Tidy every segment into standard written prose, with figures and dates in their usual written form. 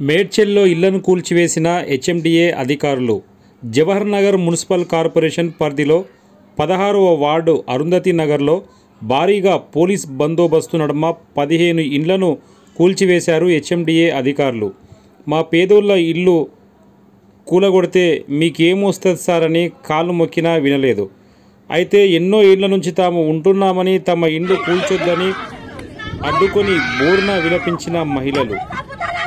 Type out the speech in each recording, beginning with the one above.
మేడ్చల్లో ఇళ్లను కూల్చివేసిన హెచ్ఎండిఏ అధికారులు. Jawahar Nagar municipal corporation పరిధిలో 16వ వార్డు అరుంధతి నగర్లో భారీగా పోలీస్ బందోబస్తు నడుమ 15 ఇండ్లను కూల్చివేశారు హెచ్ఎండిఏ అధికారులు. మా పేదోళ్ళ ఇల్లు కూలగొడితే మీకేమొస్తుంది సార్ అని కాళ్ళు మొక్కినా వినలేదు. అయితే ఎన్నో ఏళ్ల నుంచి తాము ఉంటున్నామని తమ ఇల్లు కూల్చొద్దని అడ్డుకొని బోరున విలపించిన మహిళలు.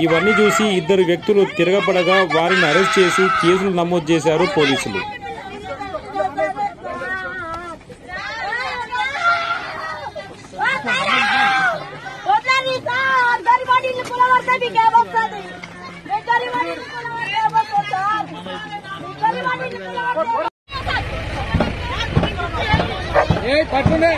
ఇవన్నీ చూసి 2 వ్యక్తులు తిరగబడగా వారిని అరెస్ట్ చేసి కేసులు నమోదు చేశారు పోలీసులు. పట్టునే